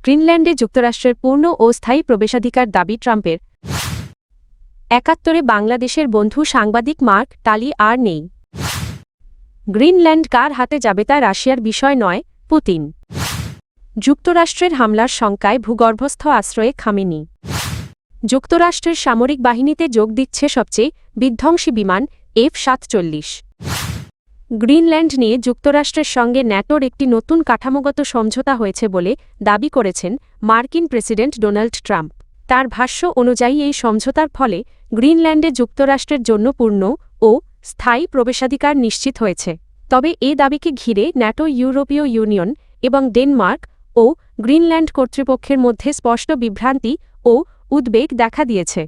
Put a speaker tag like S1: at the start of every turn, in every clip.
S1: গ্রিনল্যান্ডে যুক্তরাষ্ট্রের পূর্ণ ও স্থায়ী প্রবেশাধিকার দাবি ট্রাম্পের। ৭১ বাংলাদেশের বন্ধু সাংবাদিক মার্ক টালি আর নেই। গ্রিনল্যান্ড কার হাতে যাবে তা রাশিয়ার বিষয় নয়, পুতিন। যুক্তরাষ্ট্রের হামলার শঙ্কায় ভূগর্ভস্থ আশ্রয়ে খামেনি। যুক্তরাষ্ট্রের সামরিক বাহিনীতে যোগ দিচ্ছে সবচেয়ে বিধ্বংসী বিমান F-47। গ্রিনল্যান্ড নিয়ে যুক্তরাষ্ট্রের সঙ্গে ন্যাটোর একটি নতুন কাঠামোগত সমঝোতা হয়েছে বলে দাবি করেছেন মার্কিন প্রেসিডেন্ট ডোনাল্ড ট্রাম্প। তার ভাষ্য অনুযায়ী এই সমঝোতার ফলে গ্রিনল্যান্ডে যুক্তরাষ্ট্রের জন্য পূর্ণ ও স্থায়ী প্রবেশাধিকার নিশ্চিত হয়েছে। তবে এ দাবিকে ঘিরে ন্যাটো, ইউরোপীয় ইউনিয়ন এবং ডেনমার্ক ও গ্রিনল্যান্ড কর্তৃপক্ষের মধ্যে স্পষ্ট বিভ্রান্তি ও উদ্বেগ দেখা দিয়েছে।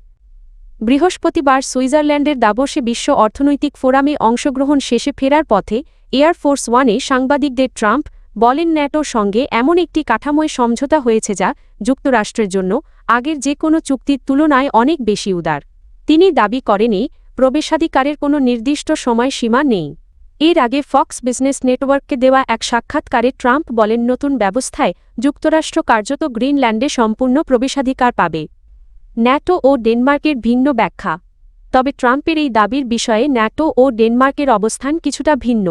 S1: বৃহস্পতিবার সুইজারল্যান্ডের দাভোসে বিশ্ব অর্থনৈতিক ফোরামে অংশগ্রহণ শেষে ফেরার পথে এয়ারফোর্স ওয়ানে সাংবাদিকদের ট্রাম্প বলেন, ন্যাটোর সঙ্গে এমন একটি কাঠামোয় সমঝোতা হয়েছে যা যুক্তরাষ্ট্রের জন্য আগের যে কোনো চুক্তির তুলনায় অনেক বেশি উদার। তিনি দাবি করেন, প্রবেশাধিকারের কোনো নির্দিষ্ট সময়সীমা নেই। এর আগে ফক্স বিজনেস নেটওয়ার্ককে দেওয়া এক সাক্ষাৎকারে ট্রাম্প বলেন, নতুন ব্যবস্থায় যুক্তরাষ্ট্র কার্যত গ্রিনল্যান্ডে সম্পূর্ণ প্রবেশাধিকার পাবে। ন্যাটো ও ডেনমার্কের ভিন্ন ব্যাখ্যা। তবে ট্রাম্পের এই দাবির বিষয়ে ন্যাটো ও ডেনমার্কের অবস্থান কিছুটা ভিন্ন।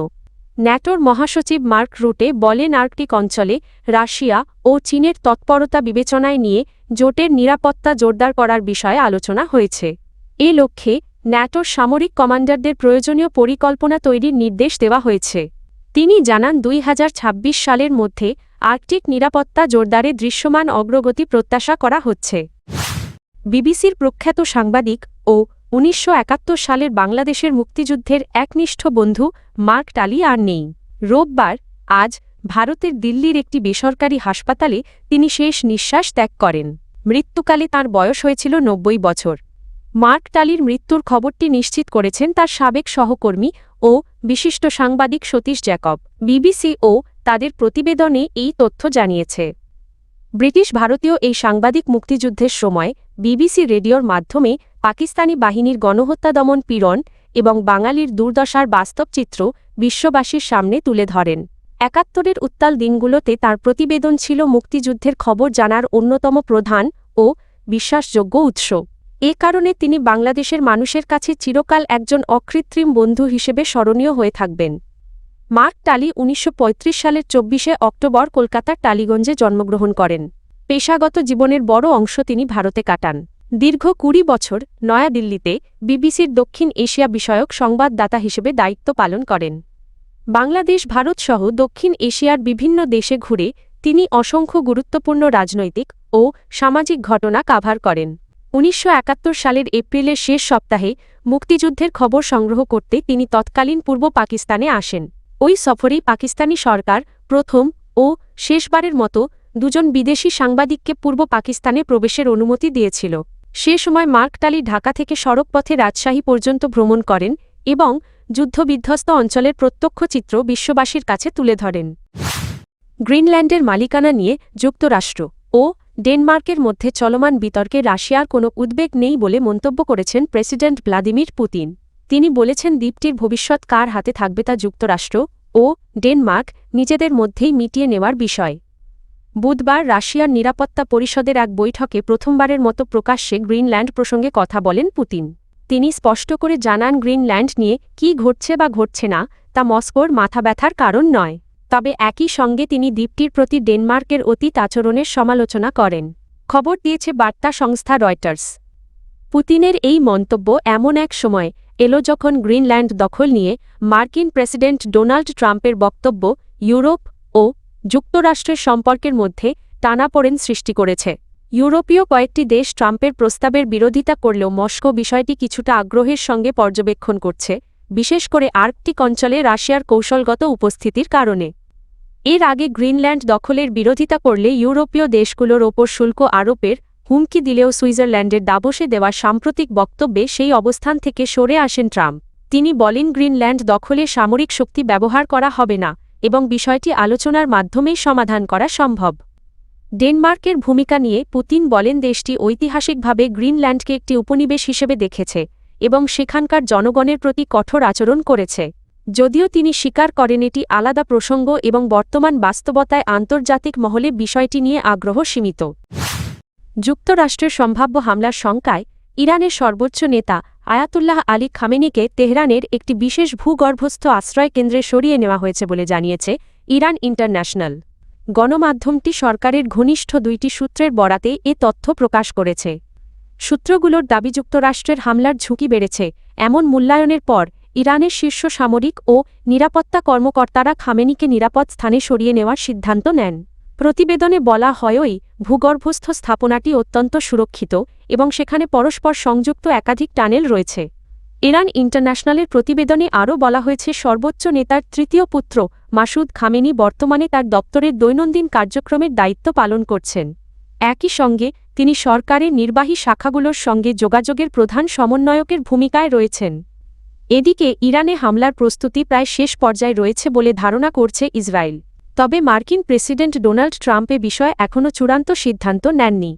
S1: ন্যাটোর মহাসচিব মার্ক রুটে বলেন, আর্কটিক অঞ্চলে রাশিয়া ও চীনের তৎপরতা বিবেচনায় নিয়ে জোটের নিরাপত্তা জোরদার করার বিষয়ে আলোচনা হয়েছে। এ লক্ষ্যে ন্যাটোর সামরিক কমান্ডারদের প্রয়োজনীয় পরিকল্পনা তৈরির নির্দেশ দেওয়া হয়েছে। তিনি জানান, ২০২৬ সালের মধ্যে আর্কটিক নিরাপত্তা জোরদারে দৃশ্যমান অগ্রগতি প্রত্যাশা করা হচ্ছে। বিবিসির প্রখ্যাত সাংবাদিক ও ১৯৭১ সালের বাংলাদেশের মুক্তিযুদ্ধের একনিষ্ঠ বন্ধু মার্ক টালি আর নেই। রোববার আজ ভারতের দিল্লির একটি বেসরকারি হাসপাতালে তিনি শেষ নিঃশ্বাস ত্যাগ করেন। মৃত্যুকালে তাঁর বয়স হয়েছিল ৯০ বছর। মার্ক টালির মৃত্যুর খবরটি নিশ্চিত করেছেন তার সাবেক সহকর্মী ও বিশিষ্ট সাংবাদিক সতীশ জ্যাকব। বিবিসি ও তাদের প্রতিবেদনে এই তথ্য জানিয়েছে। ব্রিটিশ ভারতীয় এই সাংবাদিক মুক্তিযুদ্ধের সময় বিবিসি রেডিওর মাধ্যমে পাকিস্তানি বাহিনীর গণহত্যা, দমন, পীড়ন এবং বাঙালির দুর্দশার বাস্তব চিত্র বিশ্ববাসীর সামনে তুলে ধরেন। ৭১-এর উত্তাল দিনগুলোতে তাঁর প্রতিবেদন ছিল মুক্তিযুদ্ধের খবর জানার অন্যতম প্রধান ও বিশ্বাসযোগ্য উৎস। এ কারণে তিনি বাংলাদেশের মানুষের কাছে চিরকাল একজন অকৃত্রিম বন্ধু হিসেবে স্মরণীয় হয়ে থাকবেন। মার্ক টালি ১৯৩৫ সালের ২৪শে অক্টোবর কলকাতার টালিগঞ্জে জন্মগ্রহণ করেন। পেশাগত জীবনের বড় অংশ তিনি ভারতে কাটান। দীর্ঘ ২০ বছর নয়াদিল্লিতে বিবিসির দক্ষিণ এশিয়া বিষয়ক সংবাদদাতা হিসেবে দায়িত্ব পালন করেন। বাংলাদেশ, ভারতসহ দক্ষিণ এশিয়ার বিভিন্ন দেশে ঘুরে তিনি অসংখ্য গুরুত্বপূর্ণ রাজনৈতিক ও সামাজিক ঘটনা কাভার করেন। ১৯৭১ সালের এপ্রিলের শেষ সপ্তাহে মুক্তিযুদ্ধের খবর সংগ্রহ করতে তিনি তৎকালীন পূর্ব পাকিস্তানে আসেন। ওই সফরেই পাকিস্তানি সরকার প্রথম ও শেষবারের মতো দুজন বিদেশি সাংবাদিককে পূর্ব পাকিস্তানে প্রবেশের অনুমতি দিয়েছিল। সে সময় মার্ক টালি ঢাকা থেকে সড়কপথে রাজশাহী পর্যন্ত ভ্রমণ করেন এবং যুদ্ধবিধ্বস্ত অঞ্চলের প্রত্যক্ষ চিত্র বিশ্ববাসীর কাছে তুলে ধরেন। গ্রিনল্যান্ডের মালিকানা নিয়ে যুক্তরাষ্ট্র ও ডেনমার্কের মধ্যে চলমান বিতর্কে রাশিয়ার কোনো উদ্বেগ নেই বলে মন্তব্য করেছেন প্রেসিডেন্ট ভ্লাদিমির পুতিন। তিনি বলেছেন, দ্বীপটির ভবিষ্যৎ কার হাতে থাকবে তা যুক্তরাষ্ট্র ও ডেনমার্ক নিজেদের মধ্যেই মিটিয়ে নেওয়ার বিষয়। বুধবার রাশিয়ার নিরাপত্তা পরিষদের এক বৈঠকে প্রথমবারের মতো প্রকাশ্যে গ্রিনল্যান্ড প্রসঙ্গে কথা বলেন পুতিন। তিনি স্পষ্ট করে জানান, গ্রিনল্যান্ড নিয়ে কী ঘটছে বা ঘটছে না তা মস্কোর মাথাব্যথার কারণ নয়। তবে একই সঙ্গে তিনি দ্বীপটির প্রতি ডেনমার্কের অতীত আচরণের সমালোচনা করেন। খবর দিয়েছে বার্তা সংস্থা রয়টার্স। পুতিনের এই মন্তব্য এমন এক সময় এলো যখন গ্রিনল্যান্ড দখল নিয়ে মার্কিন প্রেসিডেন্ট ডোনাল্ড ট্রাম্পের বক্তব্য ইউরোপ ও যুক্তরাষ্ট্রের সম্পর্কের মধ্যে টানাপোড়েন সৃষ্টি করেছে। ইউরোপীয় কয়েকটি দেশ ট্রাম্পের প্রস্তাবের বিরোধিতা করলেও মস্কো বিষয়টি কিছুটা আগ্রহের সঙ্গে পর্যবেক্ষণ করছে, বিশেষ করে আর্কটিক অঞ্চলে রাশিয়ার কৌশলগত উপস্থিতির কারণে। এর আগে গ্রিনল্যান্ড দখলের বিরোধিতা করলে ইউরোপীয় দেশগুলোর ওপর শুল্ক আরোপের হুমকি দিলেও সুইজারল্যান্ডের দাভোসে দেওয়া সাম্প্রতিক বক্তব্যে সেই অবস্থান থেকে সরে আসেন ট্রাম্প। তিনি বলেন, গ্রিনল্যান্ড দখলে সামরিক শক্তি ব্যবহার করা হবে না এবং বিষয়টি আলোচনার মাধ্যমেই সমাধান করা সম্ভব। ডেনমার্কের ভূমিকা নিয়ে পুতিন বলেন, দেশটি ঐতিহাসিকভাবে গ্রিনল্যান্ডকে একটি উপনিবেশ হিসেবে দেখেছে এবং সেখানকার জনগণের প্রতি কঠোর আচরণ করেছে। যদিও তিনি স্বীকার করেন এটি আলাদা প্রসঙ্গ এবং বর্তমান বাস্তবতায় আন্তর্জাতিক মহলে বিষয়টি নিয়ে আগ্রহ সীমিত। যুক্তরাষ্ট্রের সম্ভাব্য হামলার শঙ্কায় ইরানের সর্বোচ্চ নেতা আয়াতুল্লাহ আলী খামেনিকে তেহরানের একটি বিশেষ ভূগর্ভস্থ আশ্রয়কেন্দ্রে সরিয়ে নেওয়া হয়েছে বলে জানিয়েছে ইরান ইন্টারন্যাশনাল গণমাধ্যমটি সরকারের ঘনিষ্ঠ দুইটি সূত্রের বরাতে এ তথ্য প্রকাশ করেছে। সূত্রগুলোর দাবি যুক্তরাষ্ট্রের হামলার ঝুঁকি বেড়েছে এমন মূল্যায়নের পর ইরানের শীর্ষ সামরিক ও নিরাপত্তা কর্মকর্তারা খামেনিকে নিরাপদ স্থানে সরিয়ে নেওয়ার সিদ্ধান্ত নেন। প্রতিবেদনে বলা হয়ই ভূগর্ভস্থ স্থাপনাটি অত্যন্ত সুরক্ষিত এবং সেখানে পরস্পর সংযুক্ত একাধিক টানেল রয়েছে। ইরান ইন্টারন্যাশনালের প্রতিবেদনে আরও বলা হয়েছে সর্বোচ্চ নেতার তৃতীয় পুত্র মাসুদ খামেনি বর্তমানে তার দপ্তরের দৈনন্দিন কার্যক্রমের দায়িত্ব পালন করছেন। একই সঙ্গে তিনি সরকারের নির্বাহী শাখাগুলোর সঙ্গে যোগাযোগের প্রধান সমন্বয়কের ভূমিকায় রয়েছেন। এদিকে ইরানে হামলার প্রস্তুতি প্রায় শেষ পর্যায়ে রয়েছে বলে ধারণা করছে ইসরায়েল। তবে মার্কিন প্রেসিডেন্ট ডোনাল্ড ট্রাম্প এ বিষয়ে এখনও চূড়ান্ত সিদ্ধান্ত নেননি।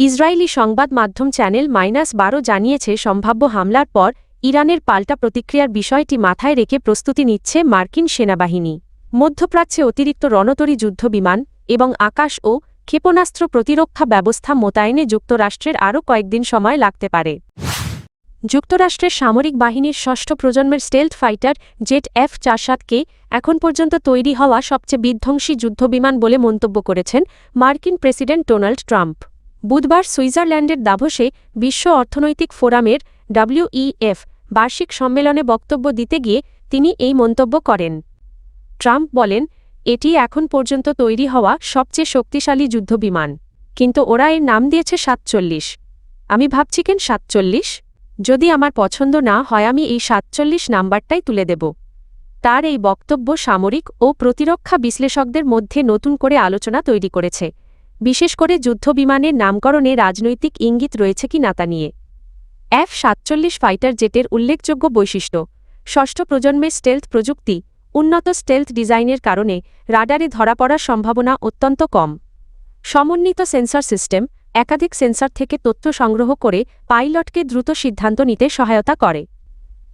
S1: ইসরায়েলি সংবাদ মাধ্যম চ্যানেল -12 জানিয়েছে সম্ভাব্য হামলার পর ইরানের পাল্টা প্রতিক্রিয়ার বিষয়টি মাথায় রেখে প্রস্তুতি নিচ্ছে মার্কিন সেনাবাহিনী। মধ্যপ্রাচ্যে অতিরিক্ত রণতরী যুদ্ধবিমান এবং আকাশ ও ক্ষেপণাস্ত্র প্রতিরক্ষা ব্যবস্থা মোতায়েনে যুক্তরাষ্ট্রের আরও কয়েকদিন সময় লাগতে পারে। যুক্তরাষ্ট্রের সামরিক বাহিনীর ষষ্ঠ প্রজন্মের স্টেলথ ফাইটার জেট F-47কে এখন পর্যন্ত তৈরি হওয়া সবচেয়ে বিধ্বংসী যুদ্ধবিমান বলে মন্তব্য করেছেন মার্কিন প্রেসিডেন্ট ডোনাল্ড ট্রাম্প। বুধবার সুইজারল্যান্ডের দাভোসে বিশ্ব অর্থনৈতিক ফোরামের WEF বার্ষিক সম্মেলনে বক্তব্য দিতে গিয়ে তিনি এই মন্তব্য করেন। ট্রাম্প বলেন, এটি এখন পর্যন্ত তৈরি হওয়া সবচেয়ে শক্তিশালী যুদ্ধবিমান, কিন্তু ওরা এর নাম দিয়েছে 47। আমি ভাবছি কেন 47? যদি আমার পছন্দ না হয় আমি এই 47 নাম্বারটাই তুলে দেব। তার এই বক্তব্য সামরিক ও প্রতিরক্ষা বিশ্লেষকদের মধ্যে নতুন করে আলোচনা তৈরি করেছে, বিশেষ করে যুদ্ধবিমানের নামকরণে রাজনৈতিক ইঙ্গিত রয়েছে কি না তা নিয়ে। F-47 ফাইটার জেটের উল্লেখযোগ্য বৈশিষ্ট্য: ষষ্ঠ প্রজন্মের স্টেলথ প্রযুক্তি। উন্নত স্টেলথ ডিজাইনের কারণে রাডারে ধরা পড়ার সম্ভাবনা অত্যন্ত কম। সমন্বিত সেন্সর সিস্টেম একাধিক সেন্সর থেকে তথ্য সংগ্রহ করে পাইলটকে দ্রুত সিদ্ধান্ত নিতে সহায়তা করে।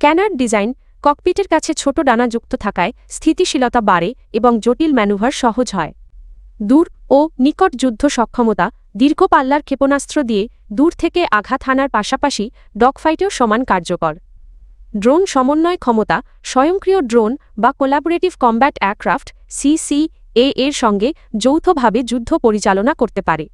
S1: ক্যানার্ড ডিজাইন ককপিটের কাছে ছোট ডানা যুক্ত থাকায় স্থিতিশীলতা বাড়ে এবং জটিল ম্যানুভার সহজ হয়। দূর ও নিকট যুদ্ধ সক্ষমতা দীর্ঘ পাল্লার ক্ষেপণাস্ত্র দিয়ে দূর থেকে আঘাত হানার পাশাপাশি ডগফাইটেও সমান কার্যকর। ড্রোন সমন্বয় ক্ষমতা স্বয়ংক্রিয় ড্রোন বা কোলাবোরেটিভ কম্ব্যাট এয়ারক্রাফট CCA এর সঙ্গে যৌথভাবে যুদ্ধ পরিচালনা করতে পারে।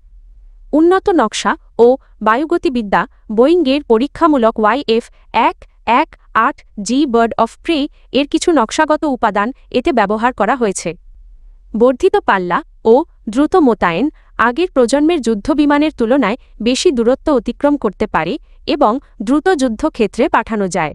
S1: উন্নত নকশা ও বায়ুগতিবিদ্যা বোয়িংয়ের পরীক্ষামূলক YF-118G বার্ড অফ প্রে এর কিছু নকশাগত উপাদান এতে ব্যবহার করা হয়েছে। বর্ধিত পাল্লা ও দ্রুত মোতায়েন আগের প্রজন্মের যুদ্ধবিমানের তুলনায় বেশি দূরত্ব অতিক্রম করতে পারে এবং দ্রুত যুদ্ধক্ষেত্রে পাঠানো যায়।